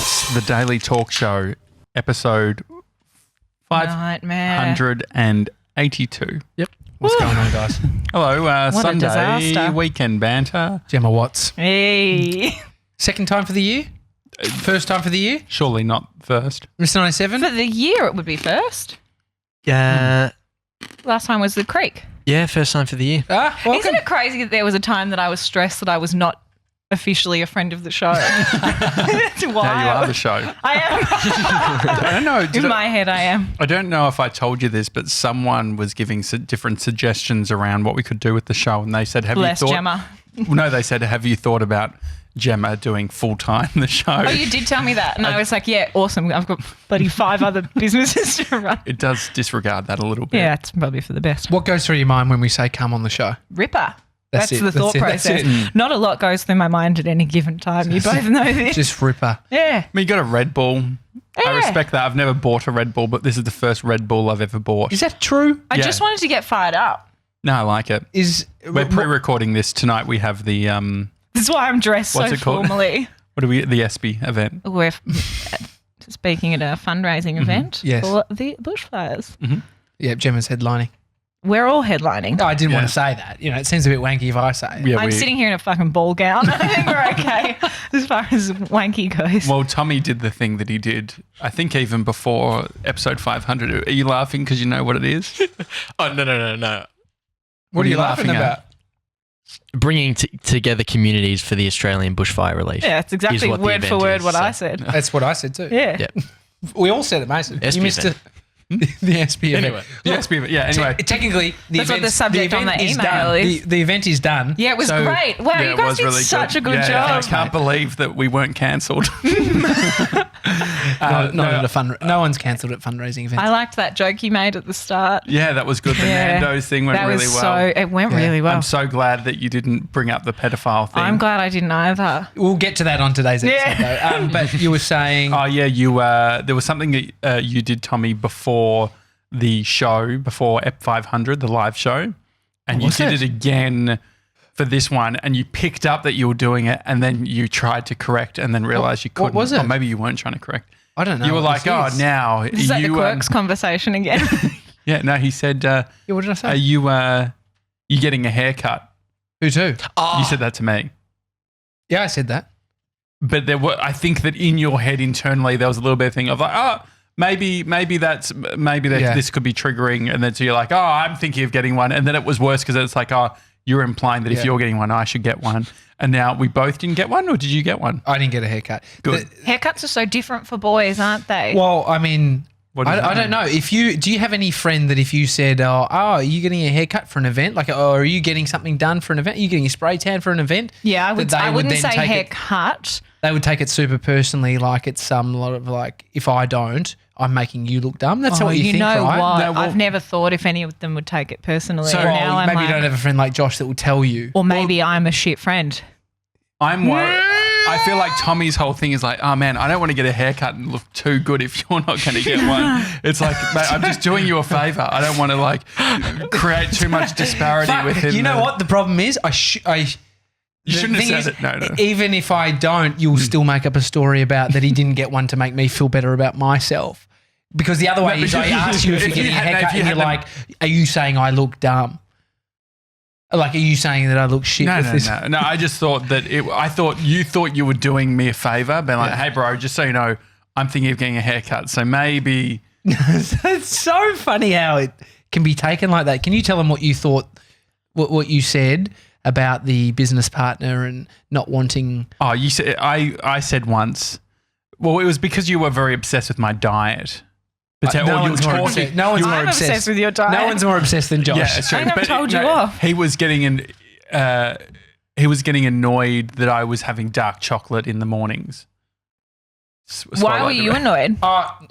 It's the Daily Talk Show, episode 582. Yep. What's going on, guys? Hello, What a Sunday, disaster. Weekend Banter. Gemma Watts. Hey. Second time for the year? First time for the year? Surely not first. Mr. 97? For the year, it would be first. Yeah, Last time was the creek. yeah, first time for the year. Welcome. Isn't it crazy that there was a time that I was stressed that I was not officially a friend of the show? That's why. Now you are the show. I am. I don't know. In my head, I am. I don't know if I told you this, but someone was giving different suggestions around what we could do with the show, and they said, "Have Bless you thought?" Gemma. No, they said, "Have you thought about Gemma doing full time the show?" Oh, you did tell me that. And I was like, yeah, awesome. I've got bloody 5 other businesses to run. It does disregard that a little bit. Yeah, it's probably for the best. What goes through your mind when we say come on the show? Ripper. That's That's it. the thought That's it. process. Not a lot goes through my mind at any given time. You both know this. Just Ripper. Yeah. I mean, you got a Red Bull. I Yeah. respect that. I've never bought a Red Bull, but this is the first Red Bull I've ever bought. Is that true? I just wanted to get fired up. No, I like it. We're pre-recording this tonight. We have the This is why I'm dressed What's so it called? formally. what do we? The ESPY event. We're speaking at a fundraising event Yes. for the bushfires. Yeah, Gemma's headlining. We're all headlining. No, I didn't want Yeah. to say that. You know, it seems a bit wanky if I say it. Yeah, I'm sitting here in a fucking ball gown. I think we're okay as far as wanky goes. Well, Tommy did the thing that he did, I think even before episode 500. Are you laughing because you know what it is? Oh, no. What are you laughing about? Bringing together communities for the Australian bushfire relief. Yeah, it's exactly what the word for event word is, what so. I said. That's what I said too. Yeah. Yeah. We all said it, Mason. SP you missed event. the SP event. Anyway. The ESPY event. Yeah, anyway. Technically, That's what the subject on the is email done. is. The event is done. Yeah, it was So- great. Wow, Yeah, you it guys was did really such a good Yeah, job. I can't believe that we weren't cancelled. No one's cancelled at fundraising events. I liked that joke you made at the start. Yeah, that was good. The Yeah. Nando's thing went That really was well. it went Yeah. really well. I'm so glad that you didn't bring up the pedophile thing. I'm glad I didn't either. We'll get to that on today's episode, Yeah. though. But you were saying, Oh yeah, you there was something that you did, Tommy, before the show, before EP 500, the live show, and you was did it? it again for this one, and you picked up that you were doing it, and then you tried to correct, and then realized you what couldn't. was it? Or maybe you weren't trying to correct. I don't know. You were what like, this "Oh, is." now Is that the you." quirks conversation again? Yeah, no, he said, Yeah, what did I say? "Are you getting a haircut?" Who to? You said that to me. Yeah, I said that. But I think that in your head internally there was a little bit of thing of like, oh, maybe Yeah. this could be triggering, and then so you're like, oh, I'm thinking of getting one, and then it was worse because it's like, oh, you're implying that Yeah. if you're getting one, I should get one, and now we both didn't get one, or did you get one? I didn't get a haircut. Good. Haircuts are so different for boys, aren't they? Well, I mean, What does that I don't mean? know. Do you have any friend that if you said, oh, are you getting a haircut for an event? Like, or are you getting something done for an event? Are you getting a spray tan for an event? yeah, I that they would wouldn't then say take it- haircut. They would take it super personally, like it's some lot of like, if I don't, I'm making you look dumb. That's what you think, know right? what? No, well- I've never thought if any of them would take it personally. So And now I'm maybe like, you don't have a friend like Josh that will tell you. or maybe I'm a shit friend. I'm worried. I feel like Tommy's whole thing is like, oh man, I don't want to get a haircut and look too good if you're not going to get one. It's like, mate, I'm just doing you a favor. I don't want to like create too much disparity Fuck, within. you know what? The problem is, You shouldn't the have thing said it. No. Even if I don't, you'll still make up a story about that he didn't get one to make me feel better about myself. Because the other way No, is but I ask you if if you're getting you a had- no, if haircut you and you're had like, are you saying I look dumb? Like, are you saying that I look shit No, with no, this? no, no. I just thought that I thought you were doing me a favor, being like, hey, bro, just so you know, I'm thinking of getting a haircut. So maybe. It's so funny how it can be taken like that. Can you tell them what you thought, what you said about the business partner and not wanting? Oh, you said I said once. Well, it was because you were very obsessed with my diet. But No one's more obsessed. No one's more I'm obsessed with your diet. No one's more obsessed than Josh. Yeah, it's true. I think I've But told you off. He was getting annoyed that I was having dark chocolate in the mornings. Why were you annoyed?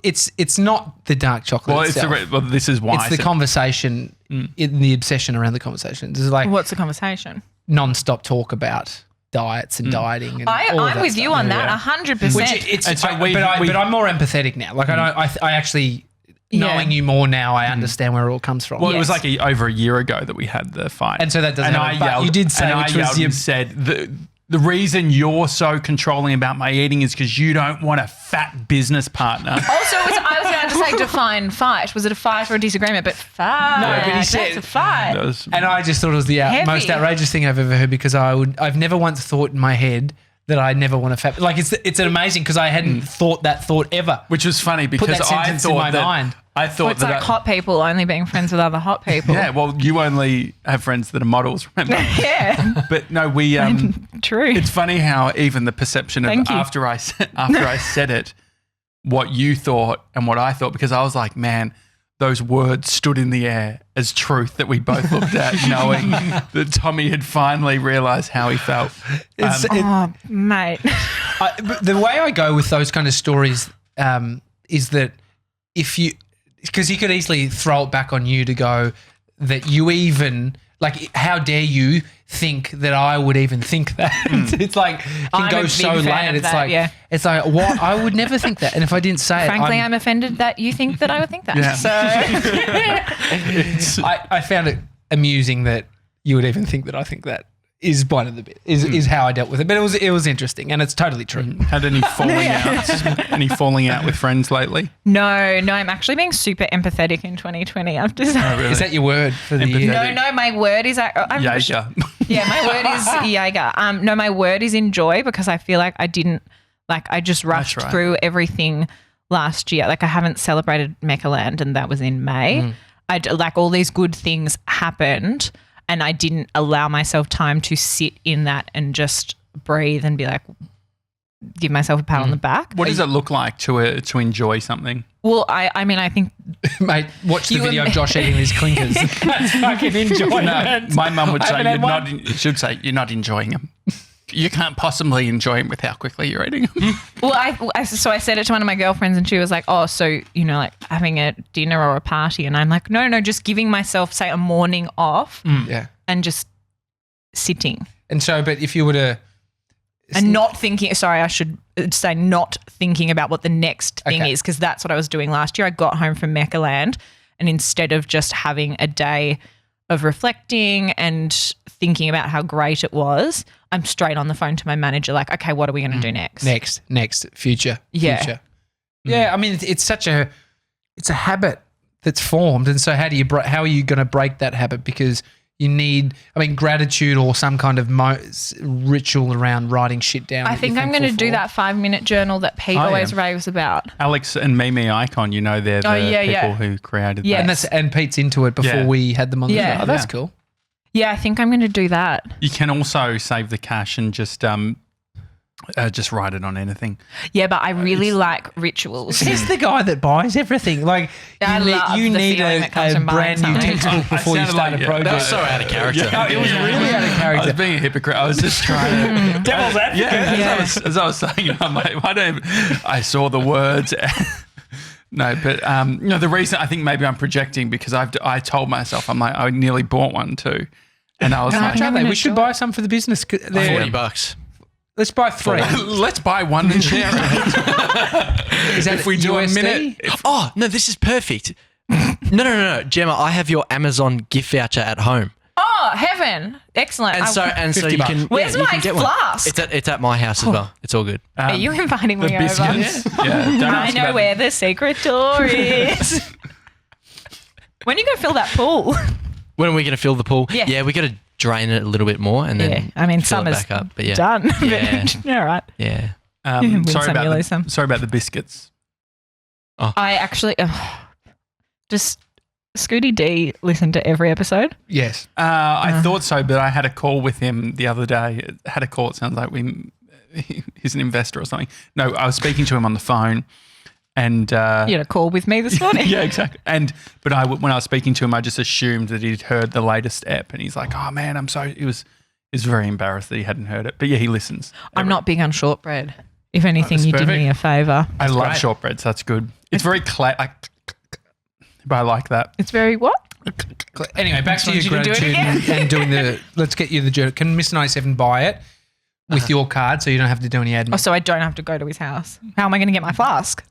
It's not the dark chocolate Well, itself. well, this is why. It's the conversation, in the obsession around the conversation. This is like What's the conversation? non-stop talk about diets and dieting. And all of I'm that with you stuff. on that, Yeah. 100%. Which it's, And so but I'm more empathetic now. Like I actually knowing you more now, I understand where it all comes from. Well, it was Yes. like over a year ago that we had the fight, And so that doesn't And happen. I But yelled. you did say, and which I was yelled the- and said the reason you're so controlling about my eating is because you don't want a fat business partner. Also, I was about to say define fight. Was it a fight or a disagreement? But fight. No, but he said- that's a fight. That was- And I just thought it was the Heavy. most outrageous thing I've ever heard because I've never once thought in my head that I never want a fat. Like it's amazing because I hadn't thought that thought ever. which was funny Put because that I sentence in thought my that mind. I thought Well, it's that like hot people only being friends with other hot people. yeah. Well, you only have friends that are models, remember? Yeah. But no, we. True. It's funny how even the perception of Thank you. after I said it, what you thought and what I thought, because I was like, man, those words stood in the air as truth that we both looked at, knowing that Tommy had finally realised how he felt. Oh, mate. But the way I go with those kind of stories is that because you could easily throw it back on you to go that you even like, how dare you think that I would even think that? It's like can I'm go a so big fan late. of It's that, like yeah. it's like what I would never think that, and if I didn't say Frankly, it, I'm offended that you think that I would think that. Yeah. So I found it amusing that you would even think that I think that. Is one of the bit is how I dealt with it, but it was interesting and it's totally true. Had any falling outs? Any falling out with friends lately? no, I'm actually being super empathetic in 2020. I have to say. Really? Is that your word for the year? Empathetic. No, my word is Jaeger. Yeah, my word is Jaeger. No, my word is enjoy because I feel like I just rushed right. through everything last year. Like I haven't celebrated Meccaland and that was in May. Like all these good things happened and I didn't allow myself time to sit in that and just breathe and be like, give myself a pat on the back. What does it look like to enjoy something? Well, I mean, I think Mate, watch the You video were- of Josh eating his clinkers. That's fucking enjoyment. No, my mum would I say haven't had should say you're not enjoying them. You can't possibly enjoy them with how quickly you're eating them. well, so I said it to one of my girlfriends and she was like, oh, so, like having a dinner or a party. And I'm like, no, just giving myself, say, a morning off Yeah. and just sitting. And so, but if you were to And not thinking, sorry, I should say not thinking about what the next thing Okay. is because that's what I was doing last year. I got home from Meccaland and instead of just having a day of reflecting and thinking about how great it was, I'm straight on the phone to my manager like, okay, what are we going to do next? next, future. Yeah. Yeah, I mean, it's a habit that's formed. And so how are you going to break that habit? Because you need, gratitude or some kind of ritual around writing shit down. I think I'm going to do that 5-minute journal that Pete Oh, always yeah. raves about. Alex and Mimi Icon, they're the people who created Yeah. that. And Pete's into it before Yeah. we had them on the Yeah. show. Oh, that's Yeah. cool. Yeah, I think I'm going to do that. You can also save the cash and just write it on anything. Yeah, but I really like rituals. He's the guy that buys everything. Like I love you the need feeling that comes a from buying brand new something. textbook before you sounded start like- a project. That was so out of character. Yeah. It was really out of I character. was being a hypocrite. I was just trying to Devil's advocate. Yeah, as I was saying, I'm like, I saw the words. No, but the reason I think maybe I'm projecting because I told myself I nearly bought one too, and I was No, like, I'm gonna We should do buy some for the business. $40. Let's buy 3. let's buy one and share it. Is that If we do USD? a minute, Oh, no, this is perfect. No. Gemma, I have your Amazon gift voucher at home. Oh, heaven. Excellent. And so $50 you can. Where's you my can get one. flask? It's at my house as well. It's all good. Are you inviting the me over? biscuits. Yeah, don't I ask know about where the secret door is. When are you going to fill that pool? When are we going to fill the pool? Yeah. Yeah, we got to drain it a little bit more and then Yeah, I mean, fill it summer's back up. But yeah, done. Yeah. All right. yeah. Win Sorry some, you about lose some. sorry about the biscuits. I actually just Scooty D listened to every episode. Yes. I thought so, but I had a call with him the other day. Had a call. It sounds like he's an investor or something. No, I was speaking to him on the phone, and You had a call with me this morning. yeah, exactly. But when I was speaking to him, I just assumed that he'd heard the latest ep, and he's like, "Oh man, I'm so." He was very embarrassed that he hadn't heard it, but yeah, he listens. I'm not big on shortbread. If anything, that's you did perfect. me a favour. I love great. shortbreads. That's good. It's very but I like that. It's very what? Anyway, back to want your you to do it gratitude again. and doing the. Let's get you the journal. Can Miss 97 buy it with your card so you don't have to do any admin? Oh, so I don't have to go to his house. How am I going to get my flask?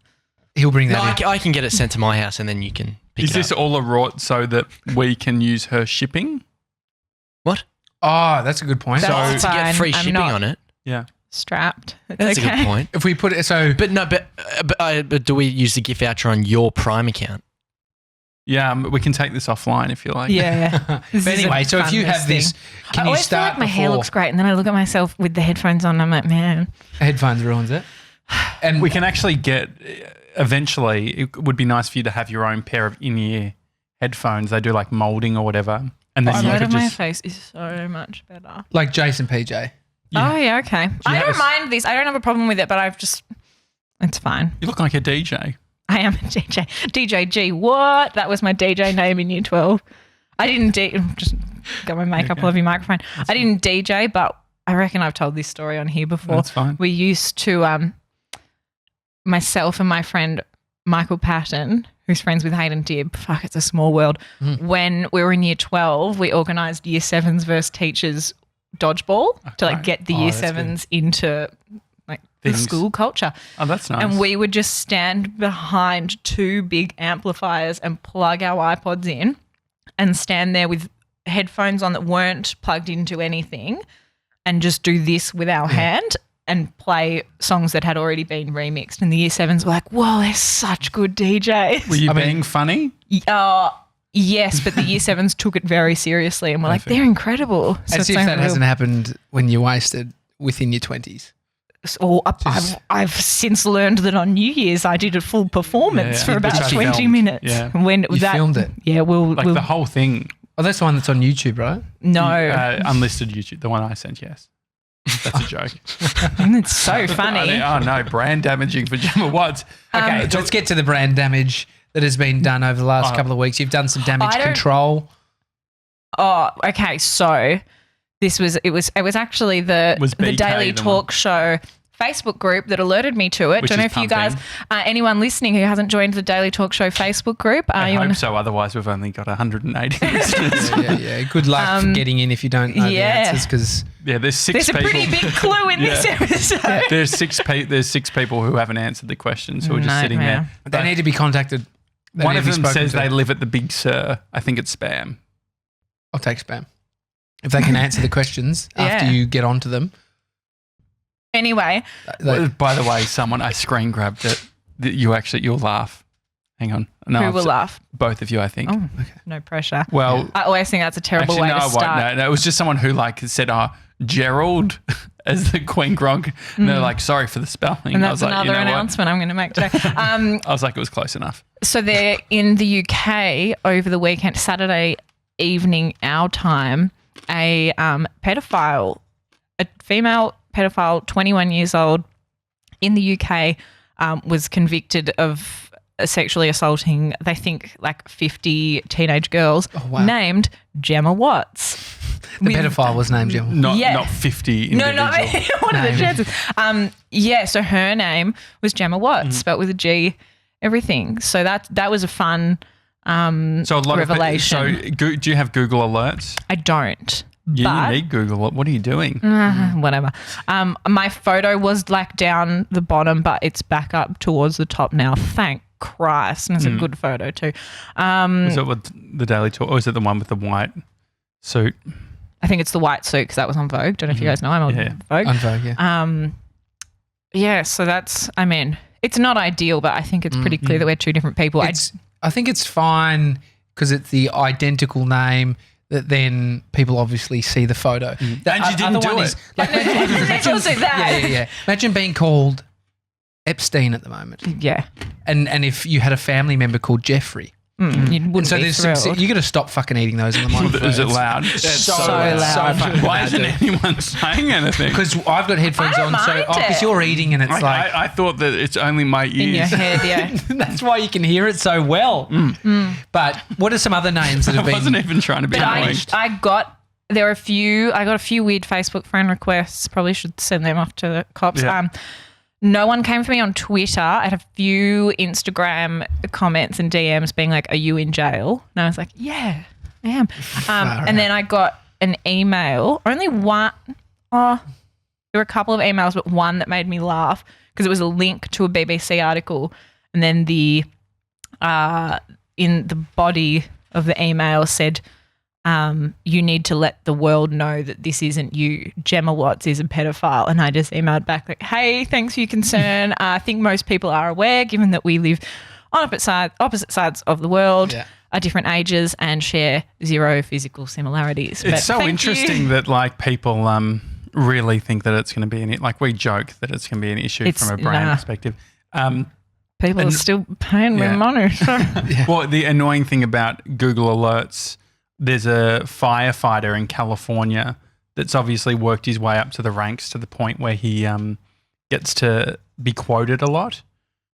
He'll bring No, that in. I can get it sent to my house and then you can pick Is it this up. all a rort so that we can use her shipping? What? Oh, that's a good point. That's To get fine. free I'm shipping not- on it. Yeah. strapped. It's That's okay. a good point. If we put it so, But do we use the gift voucher on your Prime account? Yeah, we can take this offline if you like. Yeah. This but is anyway, a so if you fun have this, thing. can I you always feel start like my hair before- looks great, and then I look at myself with the headphones on, and I'm like, man. headphones ruins it. And We can actually get, eventually, it would be nice for you to have your own pair of in-ear headphones. They do like molding or whatever. And then The you side could of my just, face is so much better. like Jason PJ. Oh, yeah, okay. I have don't a- mind this. I don't have a problem with it, but it's fine. you look like a DJ. I am a DJ. DJ G, what? That was my DJ name in year 12. I didn't just got my makeup all over your microphone. I didn't DJ, but I reckon I've told this story on here before. That's fine. We used to, myself and my friend Michael Patton, who's friends with Hayden Dibb, fuck, it's a small world. When we were in year 12, we organised year 7s versus teachers dodgeball to like Okay. get the Oh, year that's good. 7s into like the Things. school culture. Oh, that's nice. And we would just stand behind 2 big amplifiers and plug our iPods in and stand there with headphones on that weren't plugged into anything and just do this with our hand and play songs that had already been remixed. And the year 7s were like, whoa, they're such good DJs. Were you I mean- being funny? Yes, but the year 7s took it very seriously and were like, Perfect. they're incredible. So As it's if like that a real- hasn't happened when you're wasted within your 20s. Or I've since learned that on New Year's I did a full performance Yeah, for about which I 20 filmed. minutes. Yeah. When You filmed it? Yeah, we'll Like the whole thing. Oh, that's the one that's on YouTube, right? no. Unlisted YouTube. The one I sent, yes. That's a joke. It's so funny. Oh, no. Brand damaging for Gemma Watts. Okay, let's get to the brand damage that has been done over the last couple of weeks. You've done some damage I don't- control. Oh, okay. So it was actually the Was BK Daily the Talk Show Facebook group that alerted me to it. Which Don't know is if you guys, pumping. anyone listening who hasn't joined the Daily Talk Show Facebook group, I you hope wanna- so. Otherwise, we've only got 180 listeners. Yeah. Good luck for getting in if you don't know the yeah. answers because Yeah, there's 6 There's a people. pretty big clue in this Yeah. episode. There's 6 people who haven't answered the questions who are just sitting Nightmare. there. they need to be contacted. They One need of to be them spoken says to. they live at the Big Sur. I think it's spam. I'll take spam. If they can answer the questions after Yeah. you get onto them. Anyway, By the way, I screen grabbed it. You'll laugh. Hang on. No, who will laugh? both of you, I think. Oh, no pressure. Well, I always think that's a terrible actually, way no, to I won't. start. No, it was just someone who said, Gerald as the Queen Gronk. And they're like, sorry for the spelling. And I that's was like, another you know what? announcement I'm going to make today. I was like, it was close enough. So they're in the UK over the weekend, Saturday evening, our time, a female pedophile, 21 years old, in the UK, was convicted of sexually assaulting, they think, like 50 teenage girls, wow. named Gemma Watts. The pedophile was named Gemma. Not 50 No, individuals. not what are the chances? So her name was Gemma Watts, spelled with a G, everything. So that was a fun So a lot revelation. Of do you have Google alerts? I don't. Yeah, but you need Google. What are you doing? whatever. My photo was like down the bottom, but it's back up towards the top now. Thank Christ. And it's a good photo too. Is it what the Daily Talk, or is it the one with the white suit? I think it's the white suit because that was on Vogue. Don't know if you guys know. I'm on Yeah. Vogue. On Vogue, yeah. Yeah, so that's, I mean, it's not ideal, but I think it's pretty clear that we're two different people. I think it's fine because it's the identical name that then people obviously see the photo. The And you didn't other do one it. There's also that. Yeah. Imagine being called Epstein at the moment. Yeah. And if you had a family member called Jeffrey. You wouldn't So be there's thrilled. you got to stop fucking eating those in the morning. Is it loud? so loud. Why isn't anyone saying anything? Because I've got headphones I don't on, so mind because it. you're eating and it's like I thought that it's only my ears. in your head, yeah. that's why you can hear it so well. But what are some other names that I have been? wasn't even trying to be But annoying. I got a few weird Facebook friend requests. Probably should send them off to the cops. Yeah. No one came for me on Twitter. I had a few Instagram comments and DMs being like, "Are you in jail?" And I was like, "Yeah, I am." And then I got an email. Only one. There were a couple of emails, but one that made me laugh because it was a link to a BBC article, and then the in the body of the email said, you need to let the world know that this isn't you. Gemma Watts is a pedophile. And I just emailed back like, hey, thanks for your concern. I think most people are aware, given that we live on opposite sides of the world, are different ages and share zero physical similarities. It's so interesting that like people really think that it's going to be like we joke that it's going to be an issue from a brand perspective. People are still paying me money. So. Well, the annoying thing about Google Alerts, there's a firefighter in California that's obviously worked his way up to the ranks to the point where he gets to be quoted a lot.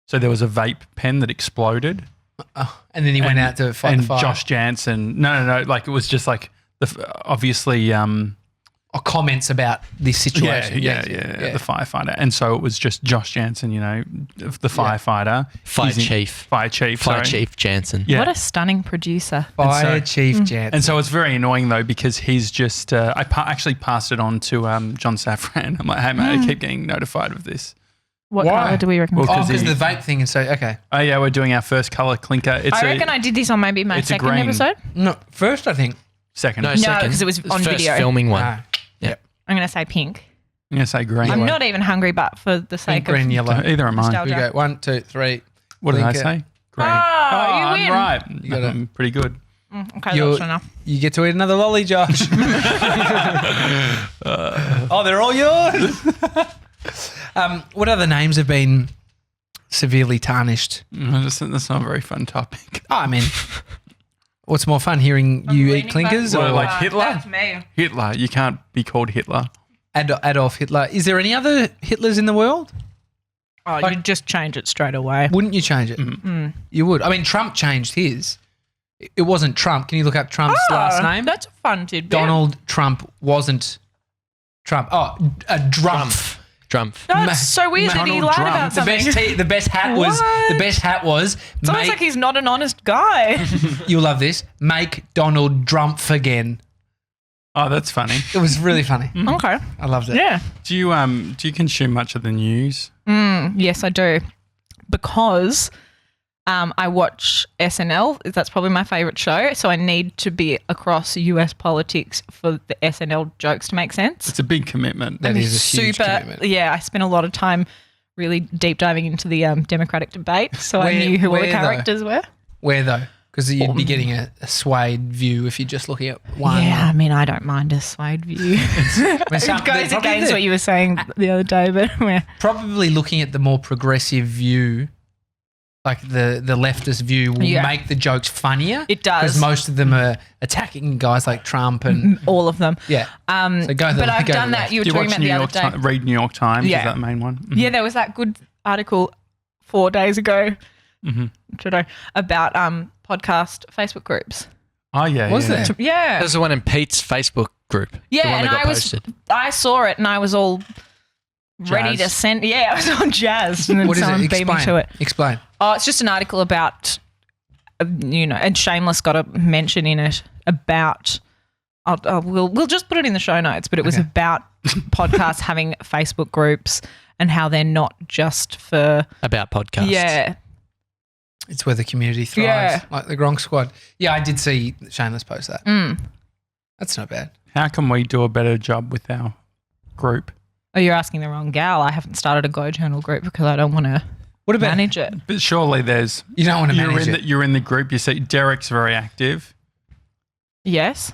So there was a vape pen that exploded. And then he went out to fight the fire. Josh Janssen. No. Like it was just like obviously comments about this situation. Yeah, the firefighter. And so it was just Josh Janssen, the firefighter. Fire Chief Janssen. Yeah. What a stunning producer. Fire Chief Janssen. And so it's very annoying though because he's just I actually passed it on to John Safran. I'm like, hey mate, I keep getting notified of this. What colour do we recommend? Because of the vape thing. And so, okay. Oh yeah, we're doing our first colour clinker. I reckon I did this on maybe my second episode. No, first I think. Second. No, because it was on first video. Filming one. Yep. I'm going to say pink. I'm going to say green. I'm not even hungry, but for the sake green, of yellow. Either am I. nostalgia. We go 1, 2, 3. What did I say? Green. Oh, you win. I'm right. You got it. I'm pretty good. Okay, that's enough. You get to eat another lolly, Josh. They're all yours. What other names have been severely tarnished? That's not a very fun topic. I mean, what's more fun, hearing you eat clinkers or like Hitler? That's me. Hitler. You can't be called Hitler. Adolf Hitler? Is there any other Hitlers in the world? Oh, you'd just change it straight away. Wouldn't you change it? You would. I mean, Trump changed his. It wasn't Trump. Can you look up Trump's last name? That's a fun tidbit. Donald Trump wasn't Trump. Oh, Drumpf. That's so weird that he lied about something. The best hat was. It's almost like he's not an honest guy. You'll love this. Make Donald Drumpf again. Oh, that's funny. It was really funny. Okay. I loved it. Yeah. Do you consume much of the news? Yes, I do. Because I watch SNL. That's probably my favourite show. So I need to be across US politics for the SNL jokes to make sense. It's a big commitment. That is a huge commitment. Yeah, I spent a lot of time really deep diving into the Democratic debate. So I knew who all the characters were. Where though? Because you'd be getting a swayed view if you're just looking at one. Yeah, I mean, I don't mind a swide view. It goes against what you were saying the other day, but probably looking at the more progressive view, like the leftist view, will make the jokes funnier. It does. Because most of them are attacking guys like Trump and all of them. Yeah. So but I've done that. You were talking about the other day. Read New York Times. Yeah. Is that the main one? Yeah, there was that good article 4 days ago about podcast Facebook groups. Oh yeah, was there? Yeah, there's the one in Pete's Facebook group. Yeah, the one and that got posted. I saw it and I was all ready to send. Yeah, I was all jazzed, and then what someone is it? beat me to it. Explain. Oh, it's just an article about, and Shameless got a mention in it about. We'll just put it in the show notes, but it was about podcasts having Facebook groups and how they're not just for about podcasts. Yeah. It's where the community thrives, like the Gronk Squad. Yeah, I did see Shameless post that. That's not bad. How can we do a better job with our group? Oh, you're asking the wrong gal. I haven't started a Go Journal group because I don't want to manage it. But surely there's... You don't want to manage it. You're in the group. You see Derek's very active. Yes.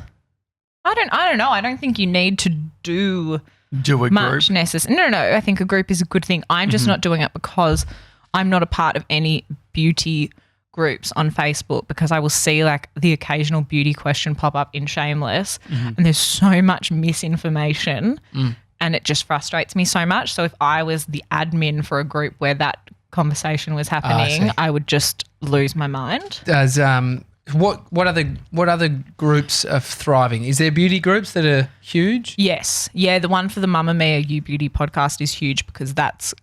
I don't know. I don't think you need to do a much group. necessary. No. I think a group is a good thing. I'm just not doing it because I'm not a part of any beauty groups on Facebook, because I will see like the occasional beauty question pop up in Shameless and there's so much misinformation and it just frustrates me so much. So if I was the admin for a group where that conversation was happening, I would just lose my mind. Does what other groups are thriving? Is there beauty groups that are huge? Yes. Yeah, the one for the Mamma Mia You Beauty podcast is huge because that's,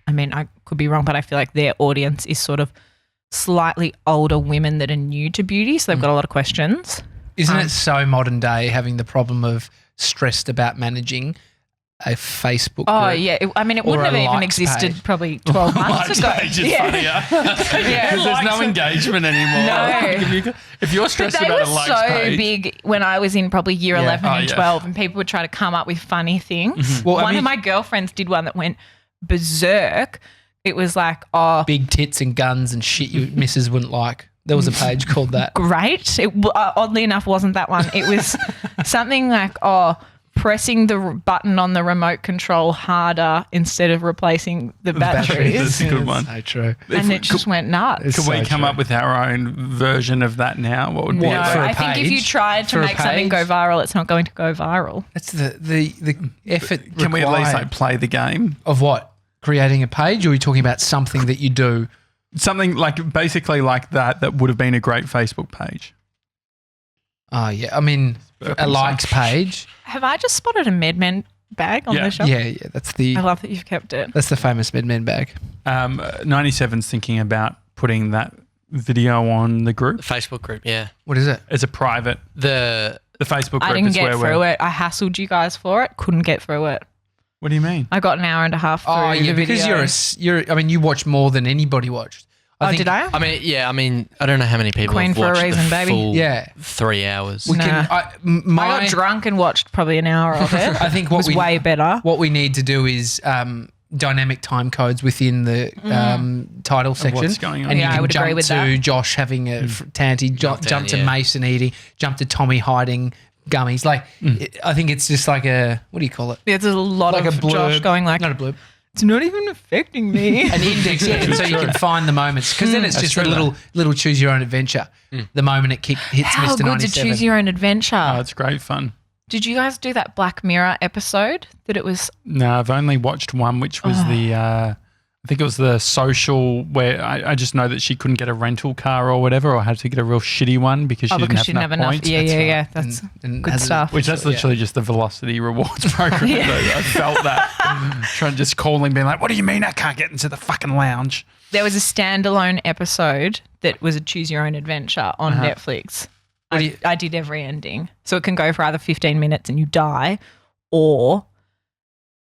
I mean, I could be wrong, but I feel like their audience is sort of slightly older women that are new to beauty, so they've got a lot of questions. Isn't it so modern day, having the problem of stressed about managing a Facebook Oh, group. yeah. It Or wouldn't have a even likes existed page. probably 12 months Likes ago. page is funnier. Yeah. Because there's no engagement anymore. No. If you're But stressed they about were a likes so page, big when I was in probably year 11 Oh, and yeah. 12, and people would try to come up with funny things. Well, I One mean- of my girlfriends did one that went berserk. It was like, oh, Big tits and guns and shit your missus wouldn't like. There was a page called that. great. It oddly enough wasn't that one. It was something like, oh, pressing the button on the remote control harder instead of replacing the batteries. That's a good one. So true. And it just went nuts. Could we so come true. up with our own version of that now? What would be What, No, it? for a I think if you page? tried to For a make something go page? viral, it's not going to go viral. That's the effort. Can we at least required like play the game? of what? Creating a page, or are you talking about something that you do? Something like basically like that would have been a great Facebook page. Oh yeah, I mean a likes page. Have I just spotted a MedMen bag on Yeah. the shelf? Yeah, that's the I love that you've kept it. that's the famous MedMen bag. 97's thinking about putting that video on the group. The Facebook group, yeah. What is it? It's a private. The The Facebook group I didn't is get where through we're. it. I hassled you guys for it. Couldn't get through it. What do you mean? I got an hour and a half through Oh yeah, the because video. you're. I mean, you watch more than anybody watched. Oh, did I? I mean, I don't know how many people Queen have for a watched reason, the baby. full Yeah. 3 hours. We Nah. can. I got drunk and watched probably an hour of it. I think it what was we way better. what we need to do is dynamic time codes within the title section. what's going on. And Yeah, you I can would agree jump with to that. Josh having a tanty, jump down, to yeah. Mason eating, jump to Tommy hiding gummies. Like I think it's just like a what do you call it? Yeah, there's a lot Like of a blurb. Josh going like, Not a blurb. it's not even affecting me. An index, yeah, and so you can find the moments because then it's That's just a true, little choose your own adventure. The moment it hits How Mr. good 97. to choose your own adventure. Oh, it's great fun. Did you guys do that Black Mirror episode that it was? No, I've only watched one, which was the. I think it was the social where I just know that she couldn't get a rental car or whatever, or had to get a real shitty one because she, didn't, Because she didn't have enough. points. Yeah, That's yeah, right. yeah. That's And good has it- stuff. Which that's literally just the Velocity rewards program. Yeah. I felt that. Trying to just calling, being like, what do you mean I can't get into the fucking lounge? There was a standalone episode that was a choose your own adventure on Netflix. I did every ending. So it can go for either 15 minutes and you die, or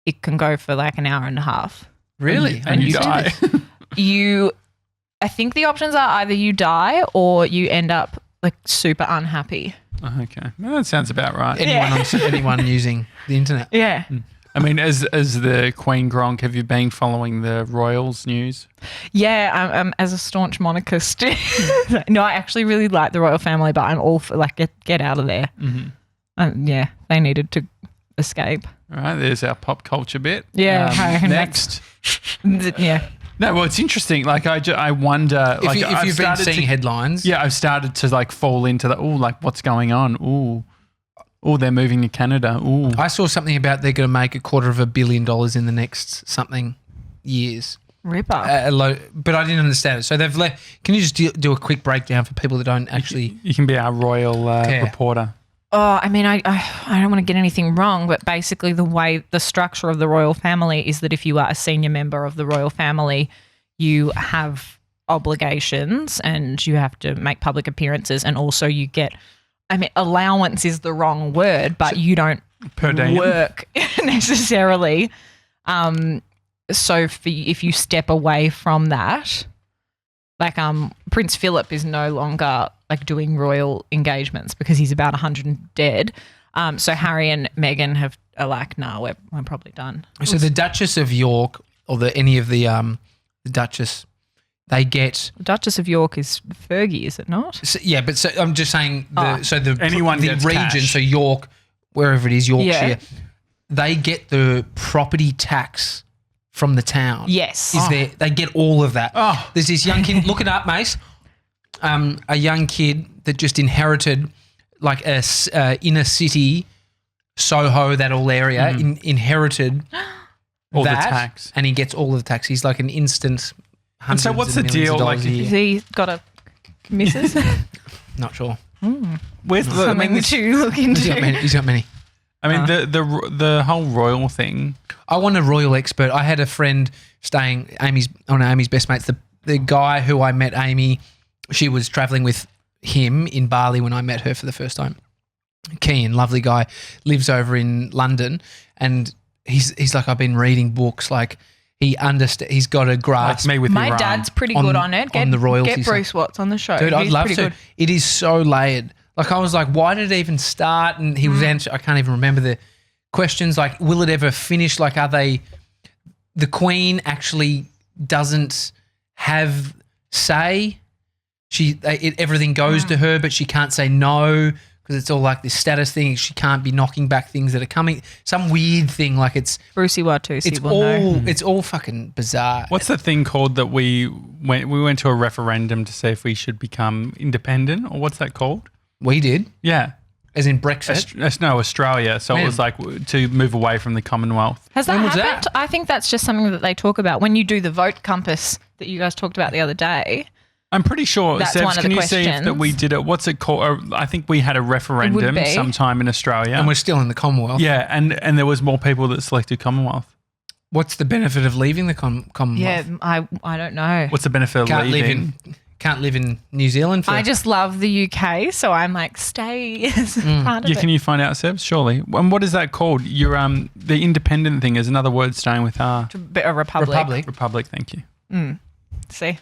it can go for like an hour and a half. Really? And you you die. I think the options are either you die or you end up like super unhappy. Oh, okay. Well, that sounds about right. Anyone using the internet. Yeah. I mean, as the Queen Gronk, have you been following the Royals news? Yeah, I'm as a staunch monarchist. No, I actually really like the royal family, but I'm all for like get out of there. Mm-hmm. Yeah, they needed to escape. All right, there's our pop culture bit. Yeah, I reckon next. Yeah. No, well, it's interesting. Like, I wonder. If you've been seeing headlines. Yeah, I've started to like fall into the, like, what's going on? Oh, they're moving to Canada. Ooh. I saw something about they're going to make $250 million in the next something years. Ripper. But I didn't understand it. So they've left. Can you just do a quick breakdown for people that don't actually? You can be our royal reporter. Oh, I mean, I don't want to get anything wrong, but basically the structure of the royal family is that if you are a senior member of the royal family, you have obligations and you have to make public appearances, and also you get, I mean, allowance is the wrong word, but you don't Per diem. work necessarily. So if you step away from that, like Prince Philip is no longer like doing royal engagements because he's about 100 and dead. So Harry and Meghan are like, no, we're probably done. So the Duchess of York or any of the Duchess, they get. Duchess of York is Fergie, is it not? So, yeah, but so I'm just saying. Anyone the gets region. cash. So York, wherever it is, Yorkshire, Yeah. they get the property tax from the town. Yes. They get all of that. Oh. There's this young kid. Look it up, Mace. A young kid that just inherited like a inner city, Soho, that whole area, inherited All the that, tax. and he gets all of the tax. He's like an instant. And so what's the deal, like, Has Year. he got a missus? Not sure. Where's the? I mean, Something to look into. He's got many. the whole royal thing. I want a royal expert. I had a friend staying Amy's best mates. The guy who I met Amy, she was traveling with him in Bali when I met her for the first time. Kean, lovely guy, lives over in London, and he's like, I've been reading books. Like he's got a grasp. Like me with My Iran. dad's pretty good on it. on the royalty Get Bruce Watts on the show. Dude, I'd He's love pretty to. good. It is so layered. Like I was like, why did it even start? And he was answering. I can't even remember the questions. Like, will it ever finish? Like, are they? The Queen actually doesn't have say. Everything goes to her, but she can't say no because it's all like this status thing. She can't be knocking back things that are coming. Some weird thing. Like Brucey Watusi it's will all know. it's all fucking bizarre. What's the thing called that we went to a referendum to see if we should become independent, or what's that called? We did, Yeah. as in Brexit. No, Australia. So When? it was like to move away from the Commonwealth. Has that When was happened? that? I think that's just something that they talk about when you do the vote compass that you guys talked about the other day. I'm pretty sure. That's Sebs, one of can the you see if that questions. we did it? What's it called? I think we had a referendum be. sometime in Australia. And we're still in the Commonwealth. yeah, and there was more people that selected Commonwealth. What's the benefit of leaving the Commonwealth? Yeah, I don't know. What's the benefit of leaving? Can't live in New Zealand for I just love the UK, so I'm like, stay as part of Yeah, it. can you find out, Sebs? Surely. And what is that called? Your the independent thing is another word starting with R. Bit of republic. Republic. Thank you. See,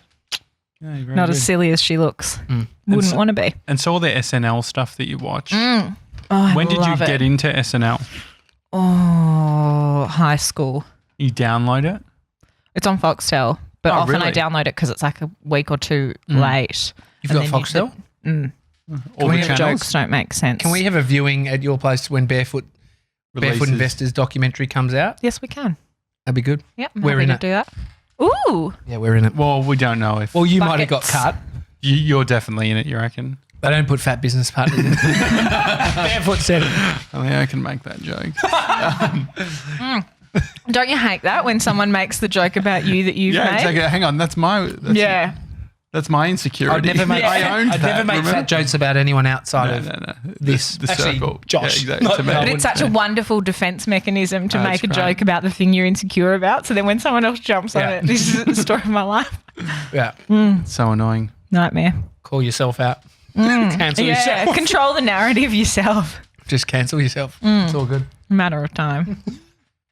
Yeah, very not good. as silly as she looks. Wouldn't so- want to be. And so all the SNL stuff that you watch. Oh, I When did you love it. get into SNL? Oh, high school. You download it? It's on Foxtel, but Oh, often I really? download it because it's like a week or two late. You've And got then Foxtel? All we the have channels? Jokes don't make sense. Can we have a viewing at your place when Barefoot Releases. Investors documentary comes out? Yes, we can. That'd be good. Yep, I'm We're happy in to it. do that. Ooh, Yeah, we're in it. Well, we don't know if Well, you might have got Buckets. cut. you're definitely in it, you reckon? They don't put fat business partners in. Barefoot said it. I mean, I can make that joke. don't you hate that when someone makes the joke about you that you've Yeah, made? exactly. Hang on, that's my insecurity. I'd never make, I owned I'd that, never make remember? fat jokes about anyone outside No, of no. this. The Actually, circle. Josh. Yeah, exactly. Not To me. Mel. But it's such a wonderful defense mechanism to Oh, make a it's joke great. about the thing you're insecure about. So then when someone else jumps on Yeah. it, this is the story of my life. Yeah. So annoying. Nightmare. Call yourself out. Cancel Yeah, yourself. control the narrative yourself. Just cancel yourself. It's all good. Matter of time.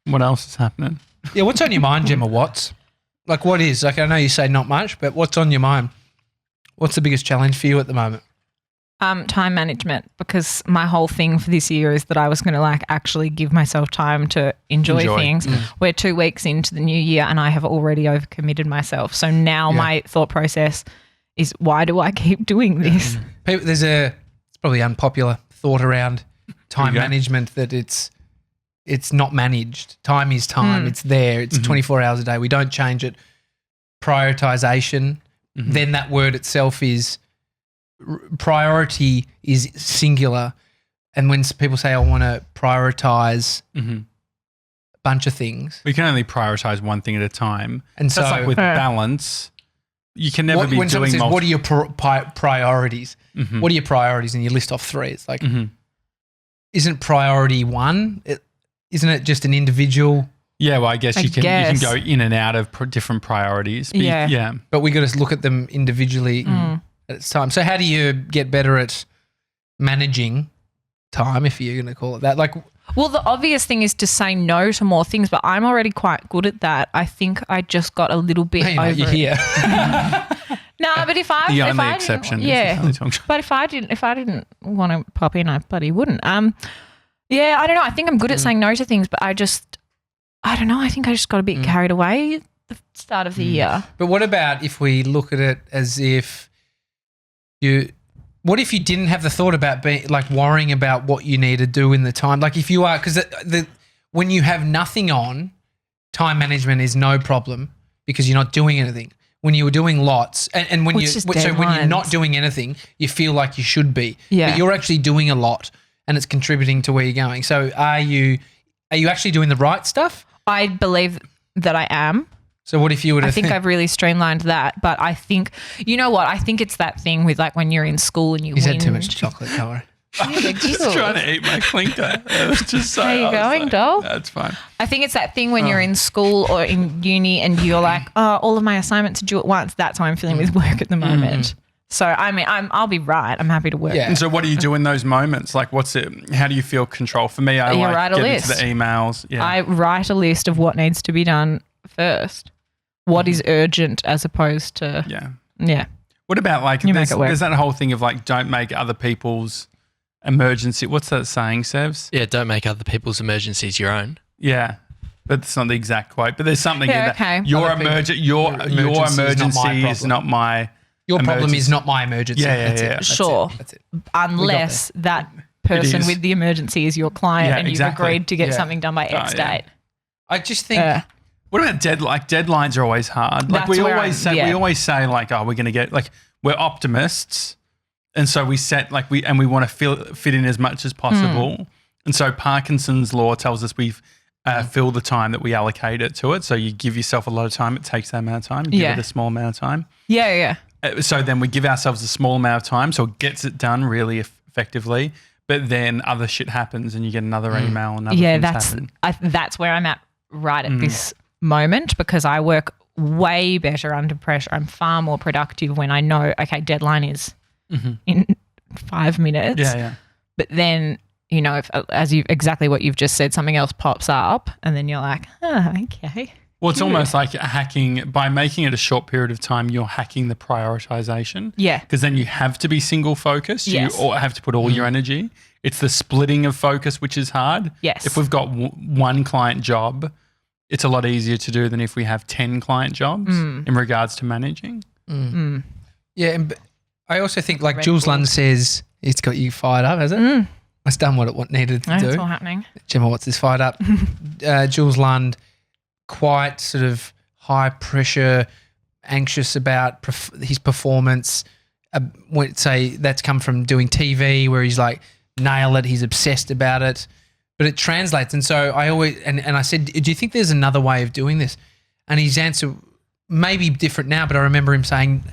What else is happening? Yeah, what's on your mind, Gemma Watts? Like, what is? Like, I know you say not much, but what's on your mind? What's the biggest challenge for you at the moment? Time management, because my whole thing for this year is that I was going to like actually give myself time to enjoy. Things. We're 2 weeks into the new year and I have already overcommitted myself. So now my thought process is, why do I keep doing this? People, it's probably unpopular thought around time go. management that it's not managed. Time is time. It's there. It's 24 hours a day. We don't change it. Prioritization. Then that word itself is priority is singular. And when people say, I want to prioritize a bunch of things. We can only prioritize one thing at a time. And So so it's like with balance, you can never be when someone doing says, multiple. what are your priorities? What are your priorities? And you list off three. It's like, isn't priority one? Isn't it just an individual? Yeah, well, I guess you can guess. go in and out of different priorities. But Yeah. yeah. But we got to look at them individually at its time. So how do you get better at managing time, if you're going to call it that? Like, Well, the obvious thing is to say no to more things, but I'm already quite good at that. I think I just got a little bit hey, over mate, you're it. here. No, but if I The if only I exception. didn't, is the yeah. only talk show. But if I didn't want to pop in, I bloody wouldn't. Yeah, I don't know. I think I'm good at saying no to things, but I don't know. I think I just got a bit carried away at the start of the year. But what about if we look at it as if what if you didn't have the thought about being like worrying about what you need to do in the time? Like if you are, because when you have nothing on, time management is no problem because you're not doing anything. When you were doing lots, and when Which you is so when you're not deadlines. doing anything, you feel like you should be. Yeah. But you're actually doing a lot, and it's contributing to where you're going. So are you actually doing the right stuff? I believe that I am. So what if you were to I think I've really streamlined that, but I think, you know what? I think it's that thing with like when you're in school and you He's whinge. had too much chocolate, don't worry. Just trying to eat my clinker. It was just so. How you I was going, like, doll? That's fine. I think it's that thing when you're in school or in uni and you're like, oh, all of my assignments are due at once. That's how I'm feeling with work at the moment. So I mean, I'll be right. I'm happy to work. Yeah. And so what do you do in those moments? Like how do you feel control? For me, I You like write a get list. into the emails. Yeah. I write a list of what needs to be done first. What is urgent as opposed to yeah. What about like You make it work. there's that whole thing of like don't make other people's emergency. What's that saying, Sevs? Yeah, don't make other people's emergencies your own. Yeah. But it's not the exact quote. But there's something in that. okay. Your Other people- your emergency emergency is not my Your problem emergency. is not my emergency. Yeah, That's yeah, it. yeah. That's Sure. That's it. Unless that person is. with the emergency is your client Yeah, and exactly. you've agreed to get Yeah. something done by X yeah. date. I just think What about deadlines are always hard. Like That's we where always I'm- say, we yeah. always say like, oh, we're going to get like we're optimists, and so we set like we want to fit in as much as possible. And so Parkinson's law tells us we've fill the time that we allocate it to it. So you give yourself a lot of time, it takes that amount of time. You give Yeah. it a small amount of time. Yeah. So then we give ourselves a small amount of time, so it gets it done really effectively. But then other shit happens, and you get another email and other Yeah, things happen. that's where I'm at right at this moment, because I work way better under pressure. I'm far more productive when I know, okay, deadline is in 5 minutes. Yeah. But then, you know, if exactly what you've just said, something else pops up and then you're like, oh, okay. Well, it's almost like hacking. By making it a short period of time, you're hacking the prioritization. Yeah. Because then you have to be single focused. Yes. You have to put all your energy. It's the splitting of focus, which is hard. Yes. If we've got one client job, it's a lot easier to do than if we have 10 client jobs in regards to managing. Yeah, and I also think like Red Jules Bull. Lund says, it's got you fired up, has it? It's done what it needed to That's do. all happening. Gemma Watts is fired up. Jules Lund, quite sort of high pressure, anxious about his performance. Would say that's come from doing TV where he's like, nail it, he's obsessed about it. But it translates. And so I always, and I said, do you think there's another way of doing this? And his answer may be different now, but I remember him saying,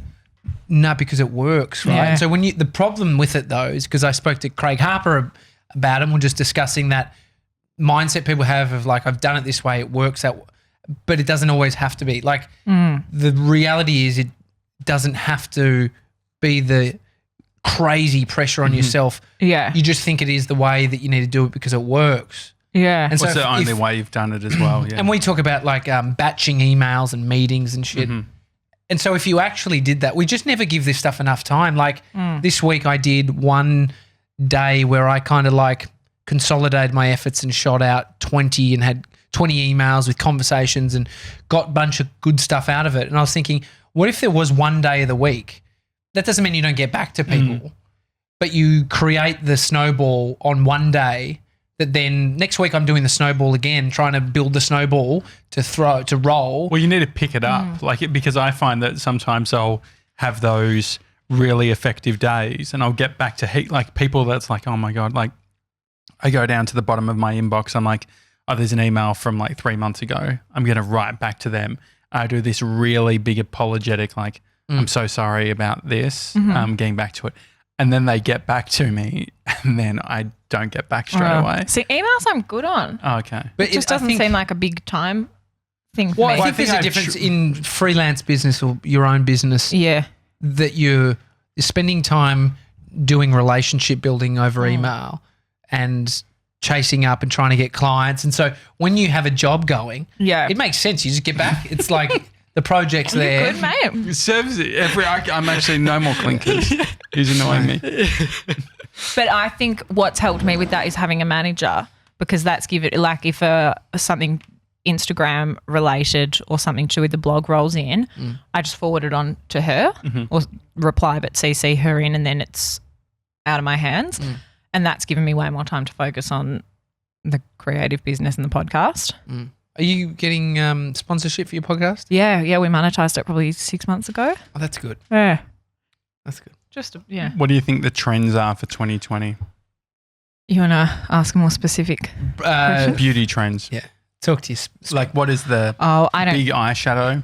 no, because it works, right? Yeah. And so the problem with it though is because I spoke to Craig Harper about it and we're just discussing that mindset people have of like, I've done it this way, it works out, but it doesn't always have to be. Like the reality is it doesn't have to be the crazy pressure on yourself. Yeah. You just think it is the way that you need to do it because it works. Yeah. And so What's the only way you've done it as well? Yeah. and we talk about like batching emails and meetings and shit. And so if you actually did that, we just never give this stuff enough time. Like this week I did one day where I kind of like consolidated my efforts and shot out 20 and had 20 emails with conversations and got a bunch of good stuff out of it. And I was thinking, what if there was one day of the week? That doesn't mean you don't get back to people, but you create the snowball on one day that then next week I'm doing the snowball again, trying to build the snowball to roll. Well, you need to pick it up, because I find that sometimes I'll have those really effective days, and I'll get back to like people that's like, oh my god, like I go down to the bottom of my inbox, I'm like, oh, there's an email from like 3 months ago. I'm going to write back to them. I do this really big apologetic, like I'm so sorry about this. Getting back to it. And then they get back to me, and then I don't get back straight away. See, emails I'm good on. Oh, okay. But It just doesn't seem like a big time thing for Well, me. I think there's a I've difference in freelance business or your own business Yeah. that you're spending time doing relationship building over email and chasing up and trying to get clients. And so when you have a job going, Yeah. it makes sense. You just get back. It's like the project's there. Good, mate. It serves I'm actually no more clinkers. He's annoying me. But I think what's helped me with that is having a manager, because that's like if something Instagram related or something to do with the blog rolls in, I just forward it on to her or reply but CC her in, and then it's out of my hands. And that's given me way more time to focus on the creative business and the podcast. Are you getting sponsorship for your podcast? Yeah, we monetized it probably 6 months ago. Oh, that's good. Yeah. That's good. Yeah. What do you think the trends are for 2020? You want to ask a more specific? Beauty trends. Yeah. Talk to you. Like, what is the Oh, I don't. big eyeshadow?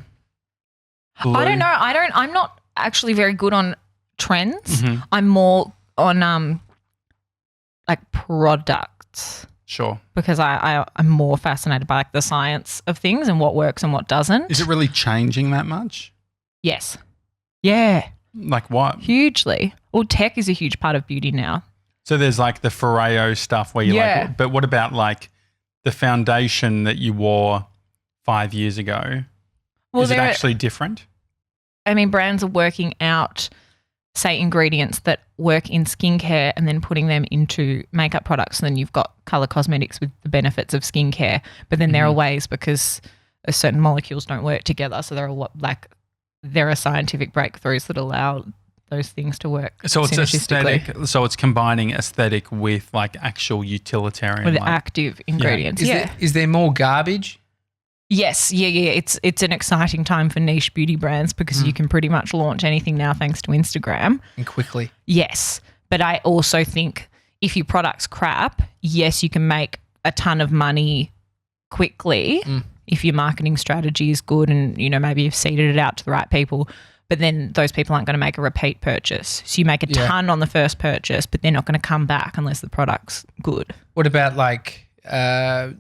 Blue? I don't know. I'm not actually very good on trends. Mhm. I'm more on like products, Sure. because I'm more fascinated by like the science of things and what works and what doesn't. Is it really changing that much? Yes. Yeah. Like what? hugely. Well, tech is a huge part of beauty now. So there's like the Foreo stuff where you're Yeah. like, but what about like the foundation that you wore 5 years ago? Well, Is it there are- actually different? I mean, brands are working out, say, ingredients that work in skincare and then putting them into makeup products. And then you've got color cosmetics with the benefits of skincare. But then there are ways because certain molecules don't work together. So there are scientific breakthroughs that allow those things to work So it's synergistically aesthetic. So it's combining aesthetic with like actual utilitarian. with like, active ingredients. Is there more garbage? Yes. Yeah. It's an exciting time for niche beauty brands because you can pretty much launch anything now thanks to Instagram. And quickly. Yes. But I also think if your product's crap, yes, you can make a ton of money quickly if your marketing strategy is good and, you know, maybe you've seeded it out to the right people. But then those people aren't going to make a repeat purchase. So you make a ton on the first purchase, but they're not going to come back unless the product's good. What about like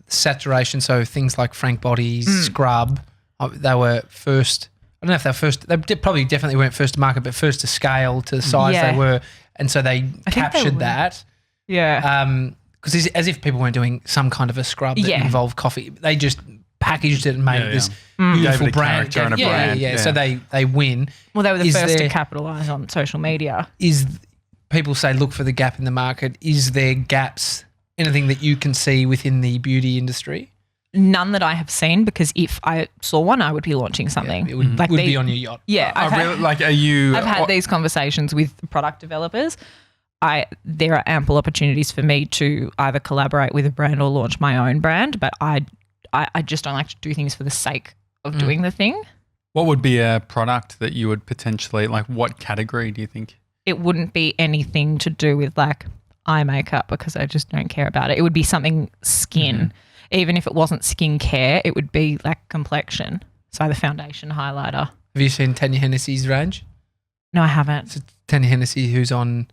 saturation? So things like Frank Body's scrub, they were first. I don't know if they were first. Probably definitely weren't first to market, but first to scale to the size Yeah. they were, and so they they captured were. that. Yeah. Because as if people weren't doing some kind of a scrub that Yeah. involved coffee. They just packaged it and made it this Gave beautiful it a brand. character and a brand. Yeah. So they win. Well, they were the Is first to there- capitalize on social media. People say look for the gap in the market. Is there gaps? Anything that you can see within the beauty industry? None that I have seen because if I saw one, I would be launching something. It would, Like would they- be on your yacht. Yeah. I've had- really, like, are you? I've had these conversations with product developers. There are ample opportunities for me to either collaborate with a brand or launch my own brand, but I just don't like to do things for the sake of doing the thing. What would be a product that you would potentially like? What category do you think? It wouldn't be anything to do with like eye makeup because I just don't care about it. It would be something skin. Even if it wasn't skincare, it would be like complexion. So either foundation, highlighter. Have you seen Tanya Hennessy's range? No, I haven't. So Tanya Hennessy, who's on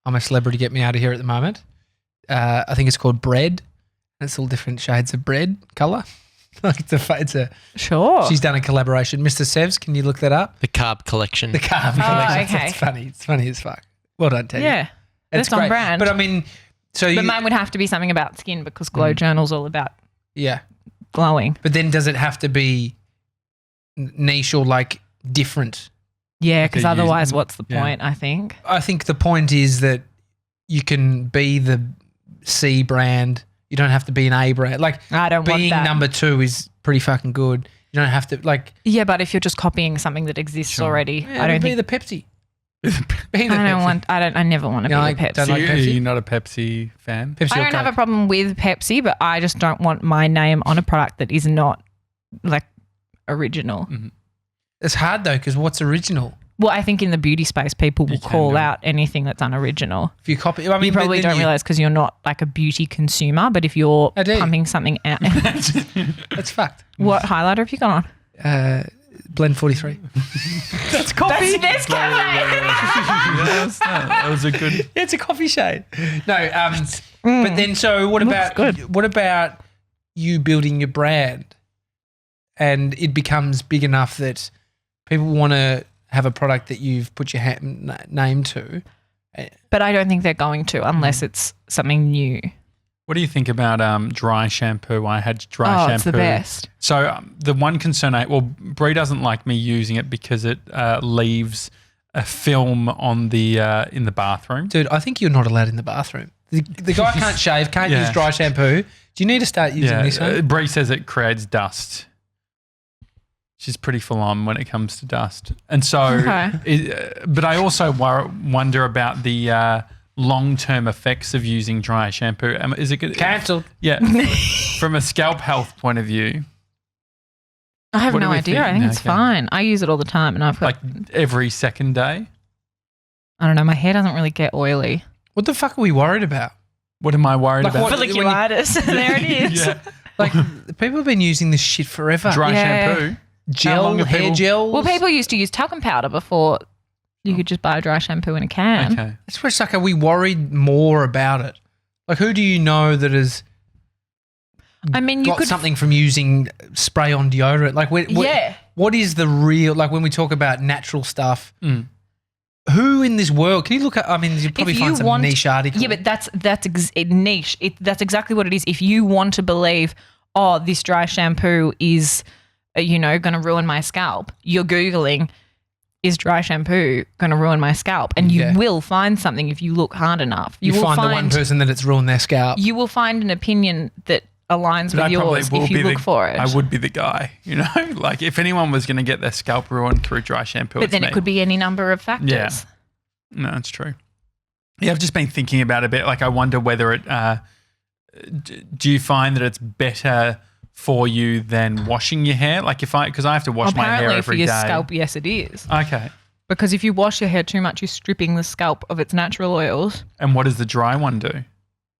I'm a Celebrity, Get Me Out of Here at the moment. I think it's called Bread. It's all different shades of bread colour. Like it's a Sure. She's done a collaboration. Mr. Sevs, can you look that up? The carb collection. The carb collection. okay. It's funny. It's funny as fuck. Well done, Tanya. Yeah. It's That's on great. brand. But I mean, so But mine would have to be something about skin because Glow Journal's all about yeah. glowing. But then does it have to be niche or like different? Yeah, because They're using- otherwise, what's the yeah. point, I think? I think the point is that you can be the C brand. You don't have to be an A brand. Like I don't want being that. number 2 is pretty fucking good. You don't have to like. Yeah, but if you're just copying something that exists already, Yeah, I don't be think. the Pepsi. I never want to be Yeah, a like, Pepsi. don't So like are Pepsi? you not a Pepsi fan? Pepsi I or don't have Coke? a problem with Pepsi, but I just don't want my name on a product that is not like original. It's hard though because what's original? Well, I think in the beauty space, people will can call do it. out anything that's unoriginal. If you copy, I mean, You probably but then don't realize because you're not like a beauty consumer, but if you're I do. pumping something out, It's fucked. what highlighter have you got on? Blend 43. That's coffee. That's cafe. Yes, that was a good. Yeah, it's a coffee shade. No, but then so what about good. what about you building your brand, and it becomes big enough that people want to have a product that you've put your name to. But I don't think they're going to unless it's something new. What do you think about dry shampoo? I had dry shampoo. It's the best. So the one concern Brie doesn't like me using it because it leaves a film on the in the bathroom. Dude, I think you're not allowed in the bathroom. The guy can't shave, can't Yeah. use dry shampoo. Do you need to start using this one? Brie says it creates dust. She's pretty full on when it comes to dust. And so, Okay. but I also wonder about the long-term effects of using dry shampoo. Is it good? Cancelled. Yeah. From a scalp health point of view, I have What do no we idea. think? I think it's Okay. fine. I use it all the time, and I've got. like every second day. I don't know. My hair doesn't really get oily. What the fuck are we worried about? What am I worried Like about? what- Folliculitis. There it is. Yeah. Like people have been using this shit forever. Dry Yeah. shampoo. How Gel, long have hair people- gels. Well, people used to use talcum powder before you could just buy a dry shampoo in a can. Okay. That's where it's like, are we worried more about it? Like, who do you know that has I mean, you got could. something from using spray on deodorant? Like, Yeah. what is the real, like when we talk about natural stuff, who in this world can you look at? I mean, you probably find some niche article. Yeah, but that's niche. That's exactly what it is. If you want to believe, oh, this dry shampoo is, going to ruin my scalp, you're Googling, is dry shampoo going to ruin my scalp? And you will find something if you look hard enough. You will find the one person that it's ruined their scalp. You will find an opinion that aligns with yours if you look for it. I would be the guy, like if anyone was going to get their scalp ruined through dry shampoo, but then it could be any number of factors. Yeah, no, it's true. Yeah, I've just been thinking about it a bit. Like, I wonder whether it. Do you find that it's better for you than washing your hair? Like, because I have to wash my hair every day. Apparently, for your scalp, yes, it is. Okay. Because if you wash your hair too much, you're stripping the scalp of its natural oils. And what does the dry one do?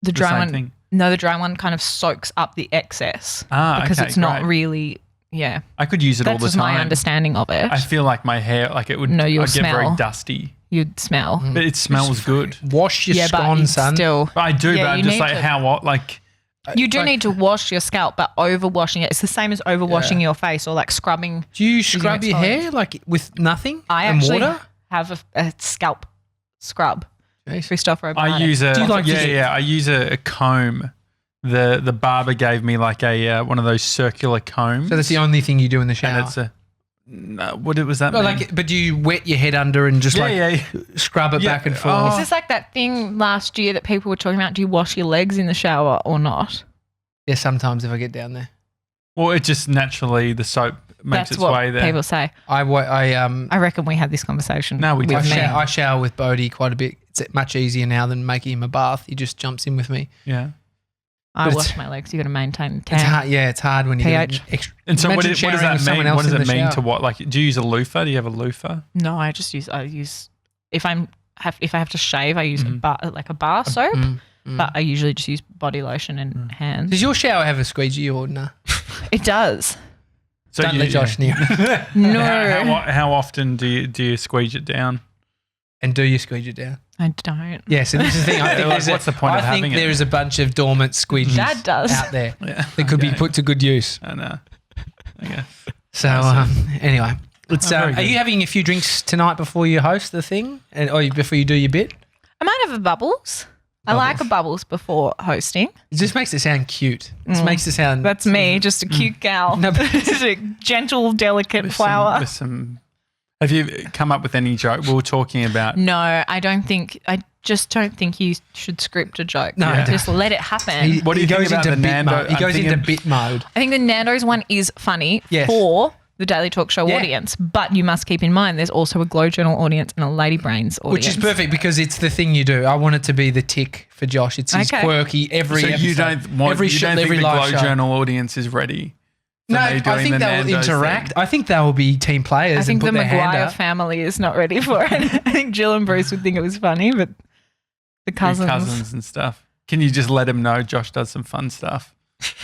The dry same one. thing? No, the dry one kind of soaks up the excess. Because okay, it's not great. really. Yeah. I could use it all the time. That's my understanding of it. I feel like my hair, like it would. No, you'll I'd get very smell. dusty. You'd smell. But it smells good. Wash your But scone, it's son. still. But I do, Yeah, but I'm you just need like to- how what like. You do need to wash your scalp, but overwashing it, it's the same as overwashing your face or like scrubbing. Do you scrub your exfoliant. hair like with nothing I and actually water? have a scalp scrub. Jeez. Christopher O'Brien. I use a Do you like to- I use a comb. The barber gave me like a one of those circular combs. So that's the only thing you do in the shower. and it's a no, what was that? No, mean? like, but do you wet your head under and just scrub it Yeah, back and oh. forth? Is this like that thing last year that people were talking about? Do you wash your legs in the shower or not? Yeah, sometimes if I get down there. Well, it just naturally the soap makes That's its what way there. people say. I I reckon we had this conversation. No, we with didn't. me. I shower with Bodhi quite a bit. It's much easier now than making him a bath. He just jumps in with me. Yeah. I But wash it's- my legs. You got to maintain the tan. It's hard. Yeah, it's hard when you get pH. an extra. And so what Imagine does showering with that someone mean? else What does in it the mean shower. to what? Like, do you use a loofah? Do you have a loofah? No, I use if I have to shave, I use a bar soap. But I usually just use body lotion and hands. Does your shower have a squeegee or no? It does. So Don't let Josh near it. No, How often do you squeeze it down? And do you squeegee it down? I don't. Yeah, so this is the thing. I think Like, what's the point of having think it? there is a bunch of dormant squeegees Dad does. out there Yeah. that could be Okay. put to good use. I know. Okay. So anyway, it's, very are good. you having a few drinks tonight before you host the thing, or before you do your bit? I might have a bubbles. I like a bubbles before hosting. It just makes it sound cute. It makes it sound. That's me, just a cute gal. No, but- Just a gentle, delicate flower. Have you come up with any joke? We were talking about. No, I just don't think you should script a joke. No, Yeah. Just let it happen. What do you think about the bit Nando? mode? He I'm goes thinking- into bit mode. I think the Nando's one is funny Yes. for the Daily Talk Show Yeah. audience, but you must keep in mind there's also a Glow Journal audience and a Lady Brains audience. Which is perfect because it's the thing you do. I want it to be the tick for Josh. It's his Okay. quirky every So episode. you don't want every you show, don't think every the live Glow show. Journal audience is ready? for No, me I doing think the they will Nando's interact. thing? I think they will be team players. I think and the put their hand Maguire up. family is not ready for it. I think Jill and Bruce would think it was funny, but the Your cousins. and stuff. Can you just let them know Josh does some fun stuff?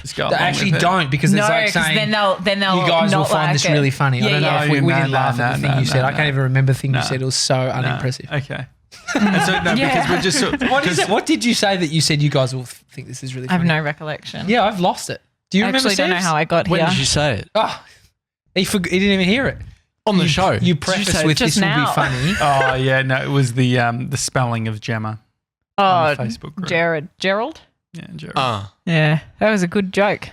Just go They along actually with it. don't because No, it's like 'cause saying then they'll you guys not will find like this it. really funny. I Yeah, don't know yeah. if we No, didn't laugh at the thing you said. I can't even remember the thing you said. It was so No. unimpressive. Okay. And so, no, Yeah. because we're just sort of, What is it? What did you say that you said you guys will think this is really I have funny? no recollection. Yeah, I've lost it. Do you I remember actually don't know Steve's? how I got When here. did you say it? Oh, he didn't even hear it. On the show. You Did prefaced say with just this will now? be funny. oh yeah, no, it was the spelling of Gemma Oh, on the Facebook group. Gerald? Yeah, Gerald. Yeah, that was a good joke.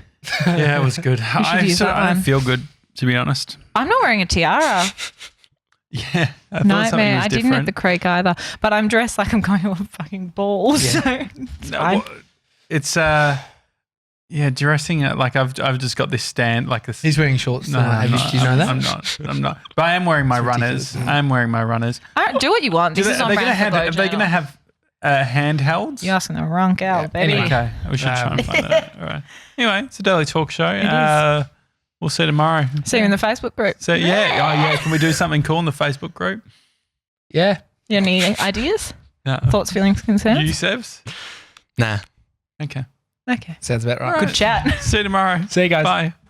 Yeah, it was good. I use that don't one. feel good, to be honest. I'm not wearing a tiara. Yeah, I thought something Nightmare. was I didn't different. at the creek either, but I'm dressed like I'm going to a fucking ball. Yeah. So it's No, fine. well, it's yeah, dressing it like I've just got this stand like this. He's wearing shorts. No, tonight. I'm not. Do you know that? I'm not. But I am wearing my runners. I am wearing my runners. All right, do what you want. This is Are on they brand for Glow Are they going to Journal. have handhelds? You're asking the wrong gal, baby. anyway. Okay, we should try and find that. All right. Anyway, it's a daily talk show. We'll see you tomorrow. See you in the Facebook group. So yeah. Can we do something cool in the Facebook group? Yeah. You have any ideas? Yeah. Thoughts, feelings, You, concerns? Sevs? Nah. Okay. Okay. Sounds about right. Good chat. See you tomorrow. See you guys. Bye.